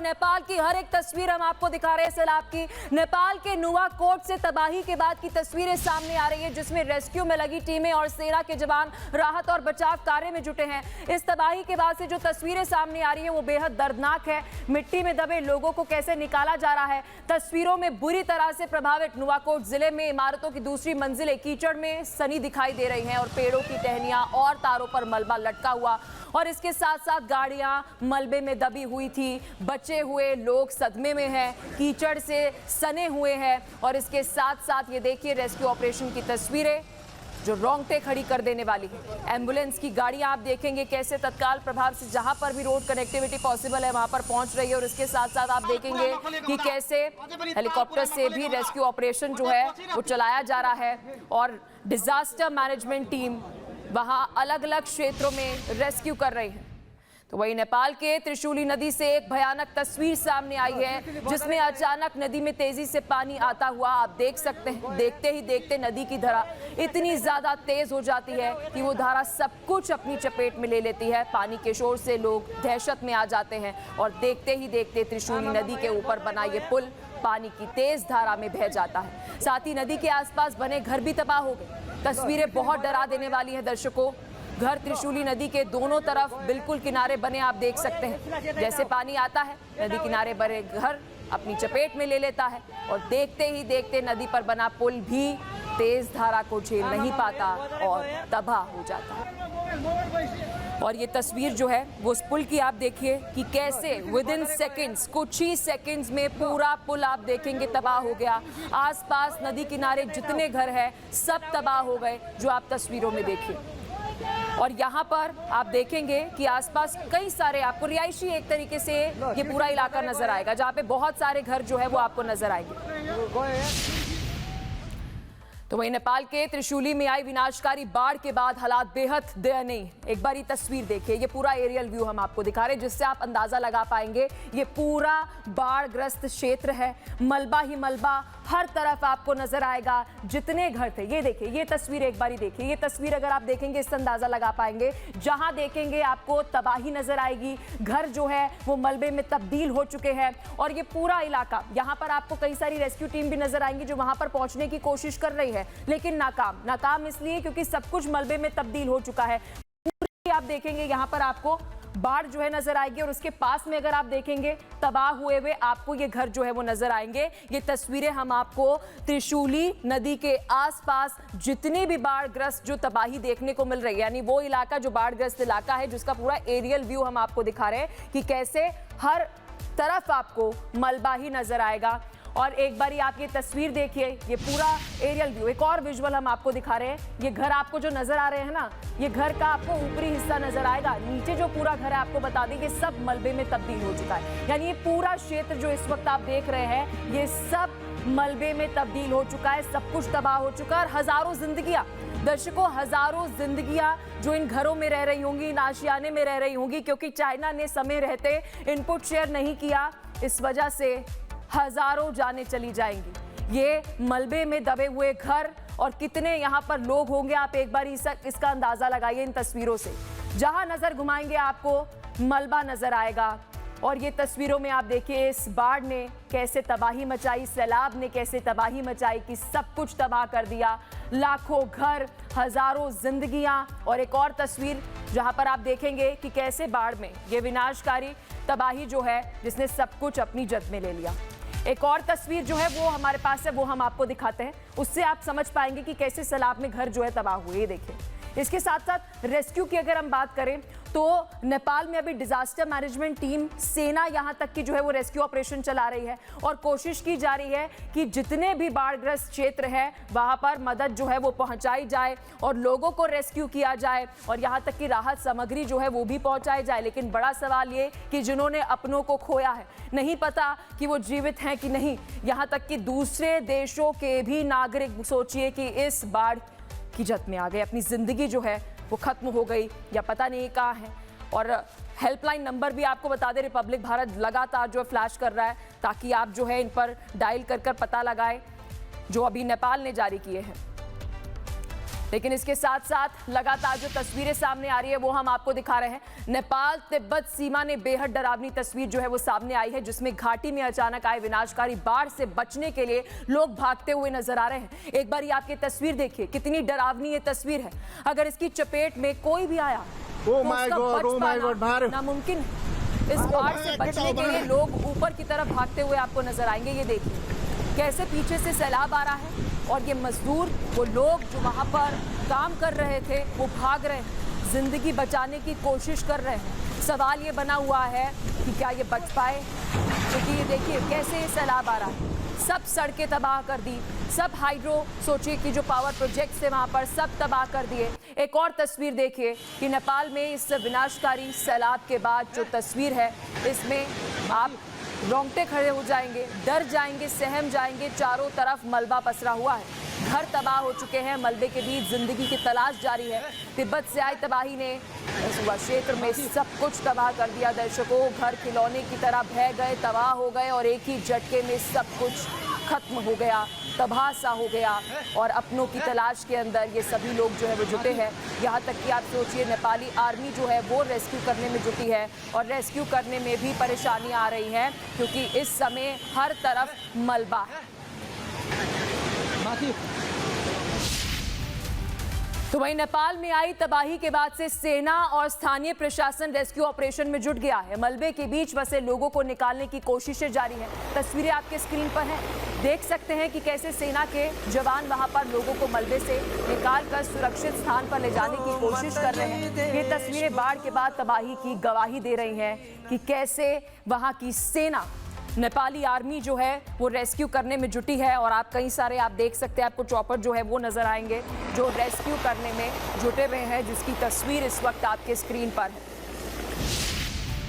नेपाल की हर एक तस्वीर हम आपको दिखा रहे हैं सैलाब की। नेपाल के नुवाकोट से तबाही के बाद की तस्वीरें सामने आ रही है, जिसमें रेस्क्यू में लगी टीमें और सेना के जवान राहत और बचाव कार्य में जुटे हैं। इस तबाही के बाद से जो तस्वीरें सामने आ रही है वो बेहद दर्दनाक है। मिट्टी में दबे लोगों को कैसे निकाला जा रहा है। तस्वीरों में बुरी तरह से प्रभावित नुवाकोट जिले में इमारतों की दूसरी मंजिलें कीचड़ में सनी दिखाई दे रही हैं और पेड़ों की टहनियां और तारों पर मलबा लटका हुआ, और इसके साथ साथ गाड़ियां मलबे में दबी हुई थी। बचे हुए लोग सदमे में हैं, कीचड़ से सने हुए हैं। और इसके साथ साथ ये देखिए रेस्क्यू ऑपरेशन की तस्वीरें जो रोंगटे खड़ी कर देने वाली है। एम्बुलेंस की गाड़ियां आप देखेंगे कैसे तत्काल प्रभाव से जहां पर भी रोड कनेक्टिविटी पॉसिबल है वहां पर पहुंच रही है। और इसके साथ साथ आप देखेंगे कि कैसे हेलीकॉप्टर से भी रेस्क्यू ऑपरेशन जो है वो चलाया जा रहा है और डिजास्टर मैनेजमेंट टीम वहां अलग अलग क्षेत्रों में रेस्क्यू कर रही है। तो वही नेपाल के त्रिशूली नदी से एक भयानक तस्वीर सामने आई है, जिसमें अचानक नदी में तेजी से पानी आता हुआ आप देख सकते हैं। देखते ही देखते नदी की धारा इतनी ज्यादा तेज हो जाती है कि वो धारा सब कुछ अपनी चपेट में ले लेती है। पानी के शोर से लोग दहशत में आ जाते हैं और देखते ही देखते त्रिशूली नदी के ऊपर बना ये पुल पानी की तेज धारा में बह जाता है। साथ ही नदी के आसपास बने घर भी तबाह हो गए। तस्वीरें बहुत डरा देने वाली है दर्शकों। घर त्रिशूली नदी के दोनों तरफ बिल्कुल किनारे बने आप देख सकते हैं। जैसे पानी आता है नदी किनारे बने घर अपनी चपेट में ले लेता है और देखते ही देखते नदी पर बना पुल भी तेज धारा को झेल नहीं पाता और तबाह हो जाता है। और ये तस्वीर जो है वो उस पुल की आप देखिए कि कैसे विद इन सेकेंड्स, कुछ ही सेकेंड्स में पूरा पुल आप देखेंगे तबाह हो गया। आसपास नदी किनारे जितने घर हैं सब तबाह हो गए, जो आप तस्वीरों में देखिए। और यहाँ पर आप देखेंगे कि आसपास कई सारे आपको रिहायशी एक तरीके से ये पूरा इलाका नजर आएगा, जहाँ पे बहुत सारे घर जो है वो आपको नजर आएंगे। तो वहीं नेपाल के त्रिशूली में आई विनाशकारी बाढ़ के बाद हालात बेहद दयनीय। एक बार ये तस्वीर देखिए, ये पूरा एरियल व्यू हम आपको दिखा रहे हैं, जिससे आप अंदाजा लगा पाएंगे ये पूरा बाढ़ग्रस्त क्षेत्र है। मलबा ही मलबा हर तरफ आपको नजर आएगा। जितने घर थे ये देखिए, ये तस्वीर एक बार देखिए। ये तस्वीर अगर आप देखेंगे इससे अंदाजा लगा पाएंगे। जहां देखेंगे आपको तबाही नजर आएगी। घर जो है वो मलबे में तब्दील हो चुके हैं और ये पूरा इलाका, यहाँ पर आपको कई सारी रेस्क्यू टीम भी नजर आएंगी जो वहां पर पहुंचने की कोशिश कर रही है, लेकिन नाकाम इसलिए क्योंकि सब कुछ मलबे में तब्दील हो चुका है। पूरी आप देखेंगे यहाँ पर आपको बाढ़ जो है नजर आएगी और उसके पास में अगर आप देखेंगे तबाह हुए हुए आपको ये घर जो है वो नजर आएंगे। ये तस्वीरें हम आपको त्रिशूली नदी के आसपास जितनी भी बाढ़ग्रस्त जो तबाही देखने को मिल रही है, यानी वो इलाका जो बाढ़ग्रस्त इलाका है जिसका पूरा एरियल व्यू हम आपको दिखा रहे हैं कि कैसे हर तरफ आपको मलबा ही नजर आएगा। और एक बारी आप ये तस्वीर देखिए, ये पूरा एरियल व्यू। एक और विजुअल हम आपको दिखा रहे हैं। ये घर आपको जो नजर आ रहे हैं ना, ये घर का आपको ऊपरी हिस्सा नजर आएगा। नीचे जो पूरा घर है आपको बता दें कि सब मलबे में तब्दील हो चुका है। यानी ये पूरा क्षेत्र जो इस वक्त आप देख रहे हैं ये सब मलबे में तब्दील हो चुका है। सब कुछ तबाह हो चुका है और हजारों जिंदगियां, दर्शकों हजारों जिंदगियां जो इन घरों में रह रही होंगी, इन आशियाने में रह रही होंगी, क्योंकि चाइना ने समय रहते इनपुट शेयर नहीं किया, इस वजह से हजारों जानें चली जाएंगी। ये मलबे में दबे हुए घर और कितने यहाँ पर लोग होंगे आप एक बार इसका अंदाजा लगाइए इन तस्वीरों से। जहां नजर घुमाएंगे आपको मलबा नजर आएगा। और ये तस्वीरों में आप देखिए इस बाढ़ ने कैसे तबाही मचाई, सैलाब ने कैसे तबाही मचाई कि सब कुछ तबाह कर दिया। लाखों घर, हजारों जिंदगियां। और एक और तस्वीर जहां पर आप देखेंगे कि कैसे बाढ़ में ये विनाशकारी तबाही जो है जिसने सब कुछ अपनी जद में ले लिया। एक और तस्वीर जो है वो हमारे पास है, वो हम आपको दिखाते हैं। उससे आप समझ पाएंगे कि कैसे सैलाब में घर जो है तबाह हुए। देखिए, इसके साथ साथ रेस्क्यू की अगर हम बात करें तो नेपाल में अभी डिजास्टर मैनेजमेंट टीम, सेना यहां तक की जो है वो रेस्क्यू ऑपरेशन चला रही है और कोशिश की जा रही है कि जितने भी बाढ़ग्रस्त क्षेत्र है वहां पर मदद जो है वो पहुंचाई जाए और लोगों को रेस्क्यू किया जाए और यहां तक की राहत सामग्री जो है वो भी पहुंचाई जाए। लेकिन बड़ा सवाल ये कि जिन्होंने अपनों को खोया है, नहीं पता कि वो जीवित हैं कि नहीं। यहां तक कि दूसरे देशों के भी नागरिक सोचिए कि इस बाढ़ की जद में आ गए, अपनी जिंदगी जो है वो खत्म हो गई या पता नहीं कहाँ है। और हेल्पलाइन नंबर भी आपको बता दें, रिपब्लिक भारत लगातार जो है फ्लैश कर रहा है ताकि आप जो है इन पर डायल कर पता लगाएं, जो अभी नेपाल ने जारी किए हैं। लेकिन इसके साथ साथ लगातार जो तस्वीरें सामने आ रही है वो हम आपको दिखा रहे हैं। नेपाल तिब्बत सीमा ने बेहद डरावनी तस्वीर जो है वो सामने आई है, जिसमें घाटी में अचानक आए विनाशकारी बाढ़ से बचने के लिए लोग भागते हुए नजर आ रहे हैं। एक बार ये आपकी तस्वीर देखिए, कितनी डरावनी ये तस्वीर है। अगर इसकी चपेट में कोई भी आया तो उसका बच पाना नामुमकिन है। इस बाढ़ से बचने के लिए लोग ऊपर की तरफ भागते हुए आपको नजर आएंगे। ये देखिए कैसे पीछे से सैलाब आ रहा है और ये मजदूर, वो लोग जो वहां पर काम कर रहे थे, वो भाग रहे हैं, जिंदगी बचाने की कोशिश कर रहे हैं। सवाल ये बना हुआ है कि क्या ये बच पाए, क्योंकि ये देखिए कैसे ये सैलाब आ रहा है। सब सड़कें तबाह कर दी, सब हाइड्रो सोचिए कि जो पावर प्रोजेक्ट्स थे वहां पर सब तबाह कर दिए। एक और तस्वीर देखिए कि नेपाल में इस विनाशकारी सैलाब के बाद जो तस्वीर है, इसमें आप रोंगटे खड़े हो जाएंगे, डर जाएंगे, सहम जाएंगे। चारों तरफ मलबा पसरा हुआ है, घर तबाह हो चुके हैं, मलबे के बीच जिंदगी की तलाश जारी है। तिब्बत से आई तबाही ने इस क्षेत्र में सब कुछ तबाह कर दिया। दर्शकों, घर खिलौने की तरह बह गए, तबाह हो गए और एक ही झटके में सब कुछ खत्म हो गया, तबाह सा हो गया। और अपनों की तलाश के अंदर ये सभी लोग जो है वो जुटे हैं। यहाँ तक कि आप सोचिए नेपाली आर्मी जो है वो रेस्क्यू करने में जुटी है और रेस्क्यू करने में भी परेशानी आ रही है, क्योंकि इस समय हर तरफ मलबा है। तो वहीं नेपाल में आई तबाही के बाद से सेना और स्थानीय प्रशासन रेस्क्यू ऑपरेशन में जुट गया है। मलबे के बीच बसे लोगों को निकालने की कोशिशें जारी हैं। तस्वीरें आपके स्क्रीन पर हैं, देख सकते हैं कि कैसे सेना के जवान वहां पर लोगों को मलबे से निकालकर सुरक्षित स्थान पर ले जाने की कोशिश कर रहे हैं। ये तस्वीरें बाढ़ के बाद तबाही की गवाही दे रही हैं कि कैसे वहां की सेना, नेपाली आर्मी जो है वो रेस्क्यू करने में जुटी है। और आप कई सारे आप देख सकते हैं, आपको चॉपर जो है वो नजर आएंगे जो रेस्क्यू करने में जुटे हुए हैं, जिसकी तस्वीर इस वक्त आपके स्क्रीन पर है।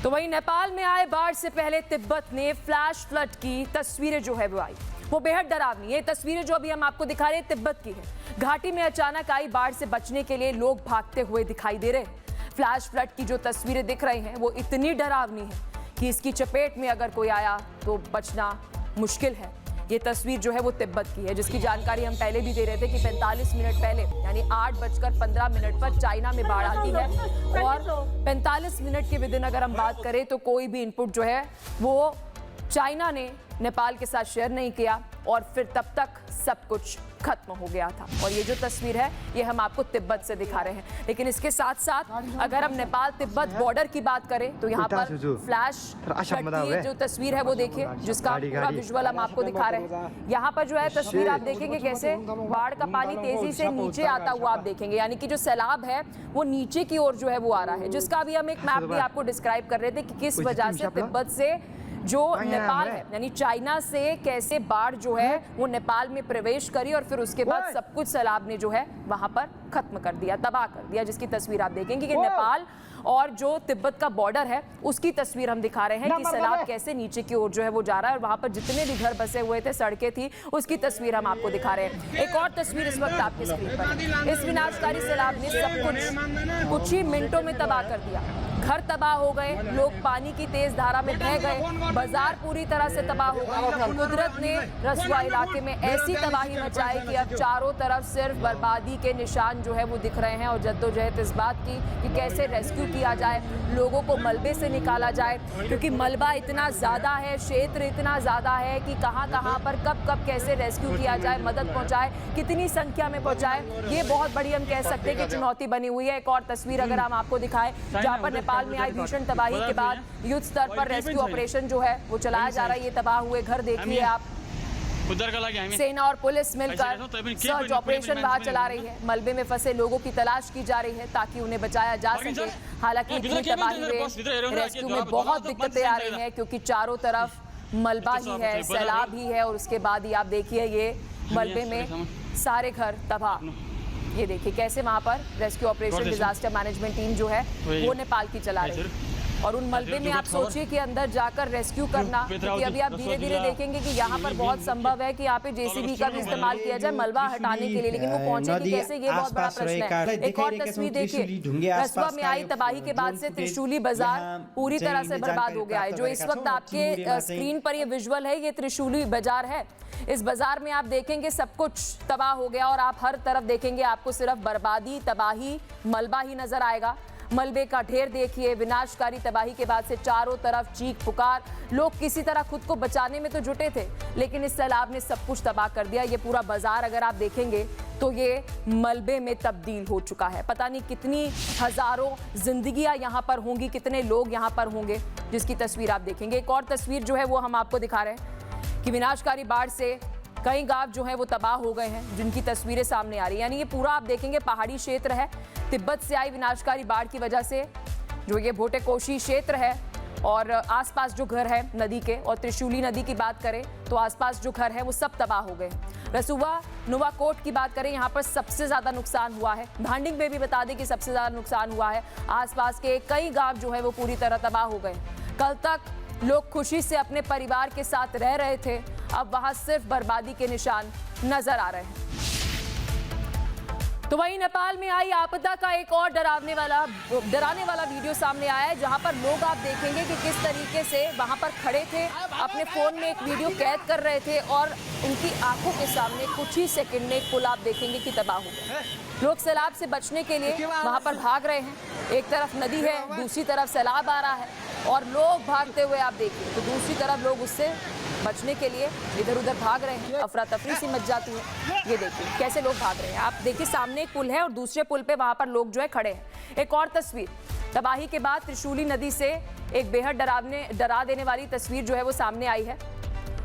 तो वहीं नेपाल में आए बाढ़ से पहले तिब्बत ने फ्लैश फ्लड की तस्वीरें जो है वो आई, वो बेहद डरावनी। ये तस्वीरें जो अभी हम आपको दिखा रहे हैं तिब्बत की है। घाटी में अचानक आई बाढ़ से बचने के लिए लोग भागते हुए दिखाई दे रहे हैं। फ्लैश फ्लड की जो तस्वीरें दिख रही हैं वो इतनी डरावनी है कि इसकी चपेट में अगर कोई आया तो बचना मुश्किल है। ये तस्वीर जो है वो तिब्बत की है, जिसकी जानकारी हम पहले भी दे रहे थे कि 45 मिनट पहले यानी 8:15 पर चाइना में बाढ़ आती है और 45 मिनट के विदिन अगर हम बात करें तो कोई भी इनपुट जो है वो चाइना ने नेपाल के साथ शेयर नहीं किया और फिर तब तक सब कुछ खत्म हो गया था। और ये जो तस्वीर है ये हम आपको तिब्बत से दिखा रहे हैं। लेकिन इसके साथ साथ अगर हम नेपाल तिब्बत बॉर्डर की बात करें तो यहाँ पर फ्लैश की जो तस्वीर है वो देखिए, जिसका पूरा विजुअल हम आपको दिखा रहे हैं। यहाँ पर जो है तस्वीर आप देखेंगे कैसे बाढ़ का पानी तेजी से नीचे आता हुआ आप देखेंगे, यानी कि जो सैलाब है वो नीचे की ओर जो है वो आ रहा है, जिसका अभी हम एक मैप भी आपको डिस्क्राइब कर रहे थे कि किस वजह से तिब्बत से जो नेपाल है यानी चाइना से कैसे बाढ़ जो है वो नेपाल में प्रवेश करी और फिर उसके बाद सब कुछ सैलाब ने जो है वहां पर खत्म कर दिया, तबाह कर दिया, जिसकी तस्वीर आप देखेंगे कि नेपाल और जो तिब्बत का बॉर्डर है उसकी तस्वीर हम दिखा रहे हैं कि सैलाब कैसे नीचे की ओर जो है वो जा रहा है और वहां पर जितने भी घर बसे हुए थे, सड़कें थी, उसकी तस्वीर हम आपको दिखा रहे हैं। एक और तस्वीर इस वक्त आपकी स्क्रीन पर है। इस विनाशकारी सैलाब ने सब कुछ ही मिनटों में तबाह कर दिया। घर तबाह हो गए, लोग पानी की तेज धारा में बह गए, बाजार पूरी तरह से तबाह हो गए। कुदरत ने रसुआ इलाके में ऐसी तबाही मचाई कि अब चारों तरफ सिर्फ बर्बादी के निशान जो है वो दिख रहे हैं और जद्दोजहद इस बात की कि कैसे रेस्क्यू किया जाए, लोगों को मलबे से निकाला जाए, क्योंकि मलबा इतना ज़्यादा है, क्षेत्र इतना ज़्यादा है कि कहाँ पर कब कैसे रेस्क्यू किया जाए, मदद पहुँचाए, कितनी संख्या में पहुँचाए, ये बहुत बड़ी हम कह सकते हैं कि चुनौती बनी हुई है। एक और तस्वीर अगर हम आपको दिखाएं जहाँ पर नेपाल में आई भीषण तबाही के बाद युद्ध स्तर पर रेस्क्यू ऑपरेशन जो है वो चलाया जा रहा है। ये तबाह हुए घर देखिए आप, सेना और पुलिस मिलकर सर्च ऑपरेशन वहां चला रही है। मलबे में फंसे लोगों की तलाश की जा रही है ताकि उन्हें बचाया जा सके। हालांकि इतनी तबाही में रेस्क्यू में बहुत दिक्कतें आ रही हैं क्योंकि चारों तरफ मलबा ही है, सैलाब ही है और उसके बाद ही आप देखिए ये मलबे में सारे घर तबाह। ये देखिए कैसे वहां पर rescue operation disaster management team जो है वो नेपाल की चला रही है और उन मलबे में आप सोचिए कि अंदर जाकर रेस्क्यू करना, क्योंकि अभी आप धीरे धीरे देखेंगे कि यहाँ पर बहुत संभव है कि यहाँ पे जेसीबी का भी इस्तेमाल किया जाए मलबा हटाने के लिए, लेकिन वो पहुंचेगी कैसे, ये बहुत बड़ा प्रश्न है। एक और तस्वीर देखिए, रसुआ में आई तबाही के बाद से त्रिशूली बाजार पूरी तरह से बर्बाद हो गया है। जो इस वक्त आपके स्क्रीन पर ये विजुअल है ये त्रिशूली बाजार है। इस बाजार में आप देखेंगे सब कुछ तबाह हो गया और आप हर तरफ देखेंगे आपको सिर्फ बर्बादी, तबाही, मलबा ही नजर आएगा। मलबे का ढेर देखिए, विनाशकारी तबाही के बाद से चारों तरफ चीख पुकार, लोग किसी तरह खुद को बचाने में तो जुटे थे, लेकिन इस सैलाब ने सब कुछ तबाह कर दिया। ये पूरा बाजार अगर आप देखेंगे तो ये मलबे में तब्दील हो चुका है। पता नहीं कितनी हजारों जिंदगियां यहाँ पर होंगी, कितने लोग यहाँ पर होंगे, जिसकी तस्वीर आप देखेंगे। एक और तस्वीर जो है वो हम आपको दिखा रहे हैं कि विनाशकारी बाढ़ से कई गांव जो है वो तबाह हो गए हैं, जिनकी तस्वीरें सामने आ रही है। यानी ये पूरा आप देखेंगे पहाड़ी क्षेत्र है। तिब्बत से आई विनाशकारी बाढ़ की वजह से जो ये भोटेकोशी क्षेत्र है और आसपास जो घर है नदी के, और त्रिशूली नदी की बात करें तो आसपास जो घर है वो सब तबाह हो गए। रसुवा नुवाकोट की बात करें, यहाँ पर सबसे ज्यादा नुकसान हुआ है। भांडिंग में भी बता दें कि सबसे ज्यादा नुकसान हुआ है। आसपास के कई गांव जो है वो पूरी तरह तबाह हो गए। कल तक लोग खुशी से अपने परिवार के साथ रह रहे थे, अब वहां सिर्फ बर्बादी के निशान नजर आ रहे हैं। तो वहीं नेपाल में आई आपदा का एक और डराने वाला वीडियो सामने आया है, जहां पर लोग आप देखेंगे कि किस तरीके से वहां पर खड़े थे, अपने फोन में एक वीडियो कैद कर रहे थे और उनकी आंखों के सामने कुछ ही सेकंड में एक पुल आप देखेंगे कि तबाह हो गया। लोग सैलाब से बचने के लिए वहां पर भाग रहे हैं। एक तरफ नदी है, दूसरी तरफ सैलाब आ रहा है और लोग भागते हुए आप देखिए तो दूसरी तरफ लोग उससे बचने के लिए इधर उधर भाग रहे हैं। अफरा तफरी सी मच जाती है। ये देखिए कैसे लोग भाग रहे हैं। आप देखिए सामने एक पुल है और दूसरे पुल पे वहां पर लोग जो है खड़े हैं। एक और तस्वीर, तबाही के बाद त्रिशूली नदी से एक बेहद डरा देने वाली तस्वीर जो है वो सामने आई है।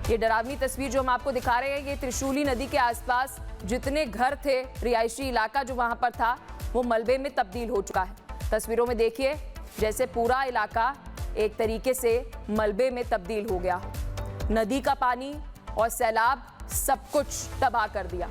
ये डरावनी तस्वीर जो हम आपको दिखा रहे हैं, ये त्रिशूली नदी के आसपास जितने घर थे, रिहायशी इलाका जो वहां पर था, वो मलबे में तब्दील हो चुका है। तस्वीरों में देखिए जैसे पूरा इलाका एक तरीके से मलबे में तब्दील हो गया हो। नदी का पानी और सैलाब सब कुछ तबाह कर दिया।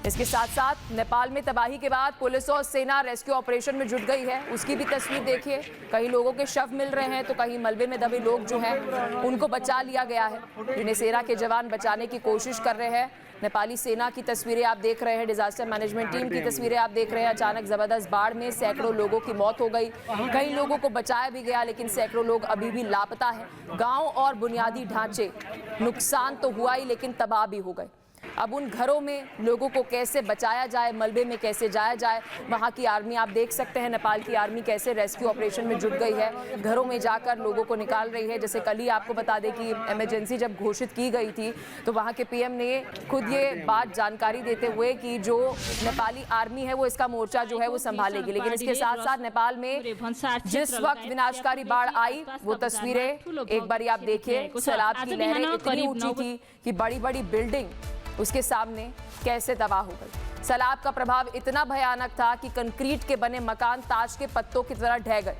इसके साथ साथ नेपाल में तबाही के बाद पुलिस और सेना रेस्क्यू ऑपरेशन में जुट गई है। उसकी भी तस्वीर देखिए, कहीं लोगों के शव मिल रहे हैं तो कहीं मलबे में दबे लोग जो हैं उनको बचा लिया गया है, जिन्हें सेना के जवान बचाने की कोशिश कर रहे हैं। नेपाली सेना की तस्वीरें आप देख रहे हैं, डिजास्टर मैनेजमेंट टीम की तस्वीरें आप देख रहे हैं। अचानक जबरदस्त बाढ़ में सैकड़ों लोगों की मौत हो गई, कई लोगों को बचाया भी गया, लेकिन सैकड़ों लोग अभी भी लापता हैं। गांव और बुनियादी ढांचे नुकसान तो हुआ ही, लेकिन तबाह भी हो गए। अब उन घरों में लोगों को कैसे बचाया जाए, मलबे में कैसे जाया जाए, वहाँ की आर्मी आप देख सकते हैं, नेपाल की आर्मी कैसे रेस्क्यू ऑपरेशन में जुट गई है, घरों में जाकर लोगों को निकाल रही है। जैसे कल ही आपको बता दें कि इमरजेंसी जब घोषित की गई थी तो वहाँ के पीएम ने खुद ये बात जानकारी देते हुए कि जो नेपाली आर्मी है वो इसका मोर्चा जो है वो संभालेगी। लेकिन इसके साथ साथ नेपाल में जिस वक्त विनाशकारी बाढ़ आई वो तस्वीरें एक बार आप देखिए, सैलाब की लहरें इतनी ऊंची थी कि बड़ी बड़ी बिल्डिंग उसके सामने कैसे तबाह हो गई। सैलाब का प्रभाव इतना भयानक था कि कंक्रीट के बने मकान ताश के पत्तों की तरह ढह गए।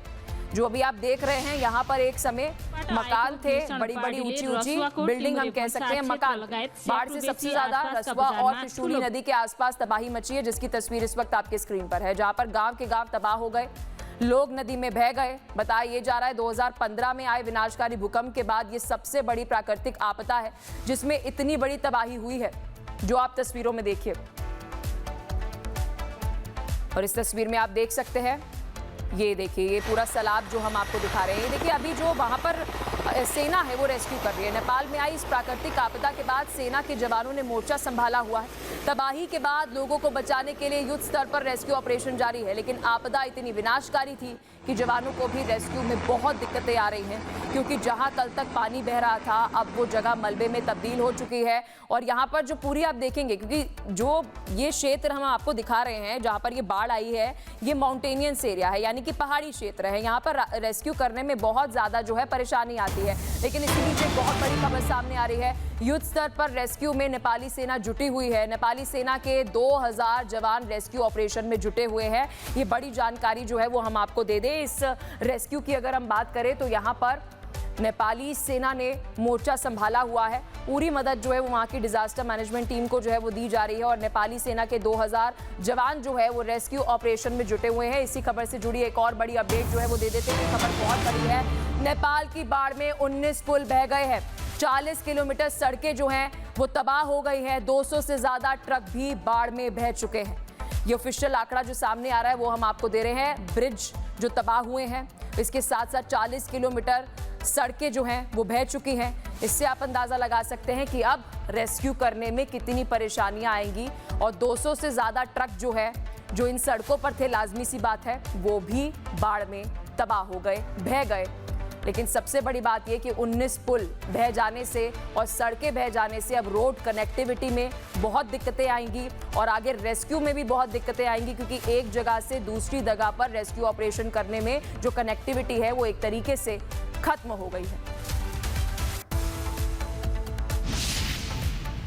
जो अभी आप देख रहे हैं यहाँ पर एक समय मकान थे, बड़ी बड़ी ऊंची ऊंची बिल्डिंग हम कह सकते हैं, मकान। बाढ़ से सबसे ज्यादा रसुवा और त्रिशूली नदी के आसपास तबाही मची है, जिसकी तस्वीर इस वक्त आपके स्क्रीन पर है, जहाँ पर गाँव के गाँव तबाह हो गए, लोग नदी में बह गए। बताया ये जा रहा है 2015 में आए विनाशकारी भूकंप के बाद ये सबसे बड़ी प्राकृतिक आपदा है जिसमें इतनी बड़ी तबाही हुई है, जो आप तस्वीरों में देखिए। और इस तस्वीर में आप देख सकते हैं, ये देखिए ये पूरा सैलाब जो हम आपको दिखा रहे हैं। ये देखिए अभी जो वहां पर सेना है वो रेस्क्यू कर रही है। नेपाल में आई इस प्राकृतिक आपदा के बाद सेना के जवानों ने मोर्चा संभाला हुआ है। तबाही के बाद लोगों को बचाने के लिए युद्ध स्तर पर रेस्क्यू ऑपरेशन जारी है, लेकिन आपदा इतनी विनाशकारी थी कि जवानों को भी रेस्क्यू में बहुत दिक्कतें आ रही हैं, क्योंकि जहां कल तक पानी बह रहा था अब वो जगह मलबे में तब्दील हो चुकी है। और यहाँ पर जो पूरी आप देखेंगे, क्योंकि जो ये क्षेत्र हम आपको दिखा रहे हैं जहाँ पर ये बाढ़ आई है, ये माउंटेनियस एरिया है, यानी कि पहाड़ी क्षेत्र है। यहाँ पर रेस्क्यू करने में बहुत ज्यादा जो है परेशानी आती है। लेकिन इसी बीच एक बहुत बड़ी खबर सामने आ रही है, युद्ध स्तर पर रेस्क्यू में नेपाली सेना जुटी हुई है। नेपाली सेना के 2000 जवान रेस्क्यू ऑपरेशन में जुटे हुए हैं। ये बड़ी जानकारी जो है वो हम आपको दे दें। इस रेस्क्यू की अगर हम बात करें तो यहाँ पर नेपाली सेना ने मोर्चा संभाला हुआ है। पूरी मदद जो है वो वहाँ की डिजास्टर मैनेजमेंट टीम को जो है वो दी जा रही है और नेपाली सेना के 2000 जवान जो है वो रेस्क्यू ऑपरेशन में जुटे हुए हैं। इसी खबर से जुड़ी एक और बड़ी अपडेट जो है वो दे देते हैं। खबर बहुत बड़ी है। नेपाल की बाढ़ में 19 पुल बह गए हैं, 40 किलोमीटर सड़कें जो हैं वो तबाह हो गई है, 200 से ज्यादा ट्रक भी बाढ़ में बह चुके हैं। ये ऑफिशियल आंकड़ा जो सामने आ रहा है वो हम आपको दे रहे हैं। ब्रिज जो तबाह हुए हैं, इसके साथ साथ 40 किलोमीटर सड़कें जो हैं वो बह चुकी हैं। इससे आप अंदाज़ा लगा सकते हैं कि अब रेस्क्यू करने में कितनी परेशानियां आएंगी। और 200 से ज़्यादा ट्रक जो है, जो इन सड़कों पर थे, लाजमी सी बात है वो भी बाढ़ में तबाह हो गए, बह गए। लेकिन सबसे बड़ी बात यह कि 19 पुल बह जाने से और सड़कें बह जाने से अब रोड कनेक्टिविटी में बहुत दिक्कतें आएंगी और आगे रेस्क्यू में भी बहुत दिक्कतें आएंगी, क्योंकि एक जगह से दूसरी जगह पर रेस्क्यू ऑपरेशन करने में जो कनेक्टिविटी है वो एक तरीके से खत्म हो गई है।